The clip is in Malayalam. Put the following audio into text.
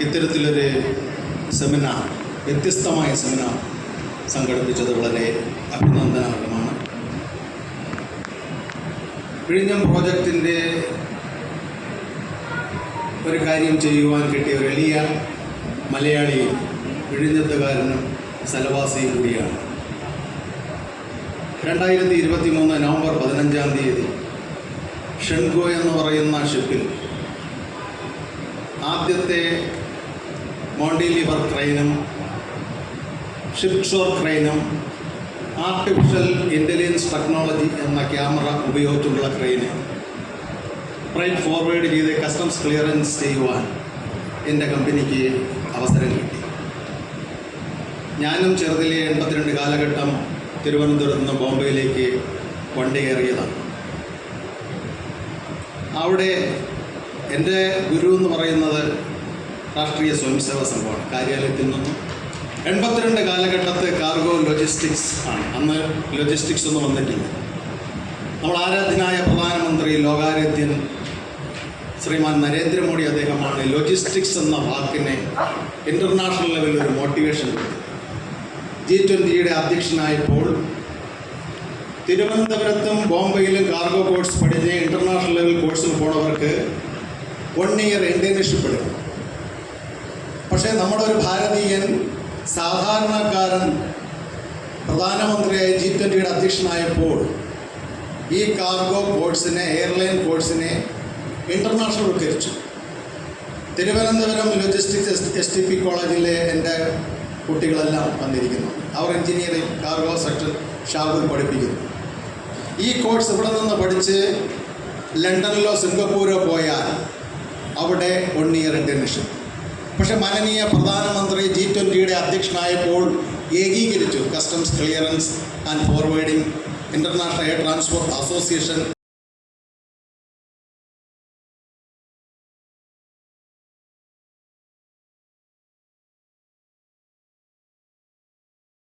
ഇത്തരത്തിലൊരു സെമിനാർ, വ്യത്യസ്തമായ സെമിനാർ സംഘടിപ്പിച്ചത് വളരെ അഭിനന്ദനാർഹമാണ്. വിഴിഞ്ഞം പ്രോജക്റ്റിൻ്റെ ഒരു കാര്യം ചെയ്യുവാൻ കിട്ടിയ ഒരു എളിയ മലയാളിയും വിഴിഞ്ഞത്തുകാരനും സ്ഥലവാസിയും കൂടിയാണ്. 2023 നവംബർ 15 ഷെൻഗോ എന്ന് പറയുന്ന ഷിപ്പിൽ ആദ്യത്തെ മോണ്ടിലിവർ ക്രെയിനും ഷിപ്പ് ഷോർ ക്രെയിനും ആർട്ടിഫിഷ്യൽ ഇൻ്റലിജൻസ് ടെക്നോളജി എന്ന ക്യാമറ ഉപയോഗിച്ചുള്ള ക്രെയിന് ഫ്രൈറ്റ് ഫോർവേഡ് ചെയ്ത് കസ്റ്റംസ് ക്ലിയറൻസ് ചെയ്യുവാൻ എൻ്റെ കമ്പനിക്ക് അവസരം കിട്ടി. ഞാനും ചെറുതിലെ 82 കാലഘട്ടം തിരുവനന്തപുരത്ത് നിന്ന് ബോംബെയിലേക്ക് വണ്ടി കയറിയതാണ്. അവിടെ എൻ്റെ ഗുരു എന്ന് പറയുന്നത് രാഷ്ട്രീയ സ്വയംസേവക സംഘമാണ്. കാര്യാലയത്തിൽ നിന്നും 82 കാലഘട്ടത്ത് കാർഗോ ലോജിസ്റ്റിക്സ് ആണ്. അന്ന് ലോജിസ്റ്റിക്സ് ഒന്നും വന്നിട്ടില്ല. നമ്മൾ ആരാധ്യനായ പ്രധാനമന്ത്രി ലോകാരാധ്യൻ ശ്രീമാൻ നരേന്ദ്രമോദി അദ്ദേഹമാണ് ലോജിസ്റ്റിക്സ് എന്ന വാക്കിനെ ഇൻ്റർനാഷണൽ ലെവലിൽ ഒരു മോട്ടിവേഷൻ കൊടുത്തു. G20 അധ്യക്ഷനായപ്പോൾ തിരുവനന്തപുരത്തും ബോംബെയിലും കാർഗോ കോഴ്സ് പഠിച്ച് ഇൻ്റർനാഷണൽ ലെവൽ കോഴ്സിന് പോണവർക്ക് 1 ഇയർ ഇന്റേൺഷിപ്പ് എടുക്കും. പക്ഷേ നമ്മുടെ ഒരു സാധാരണക്കാരൻ പ്രധാനമന്ത്രിയായി G20 അധ്യക്ഷനായപ്പോൾ ഈ കാർഗോ കോഴ്സിനെ, എയർലൈൻ കോഴ്സിനെ ഇൻ്റർനാഷണൽവൽക്കരിച്ചു. തിരുവനന്തപുരം ലോജിസ്റ്റിക്സ് STP കോളേജിലെ എൻ്റെ കുട്ടികളെല്ലാം വന്നിരിക്കുന്നു. അവർ എഞ്ചിനീയറിംഗ് കാർഗോ സെക്ഷൻ ഷാഗുൽ പഠിപ്പിക്കുന്നു. ഈ കോഴ്സ് ഇവിടെ നിന്ന് പഠിച്ച് ലണ്ടനിലോ സിംഗപ്പൂരോ പോയാൽ അവിടെ 1 ഇയർ ഇന്റേൺഷിപ്പ്. പക്ഷെ മാനനീയ പ്രധാനമന്ത്രി G20 അധ്യക്ഷനായപ്പോൾ ഏകീകരിച്ചു. Customs clearance and forwarding, international air transport association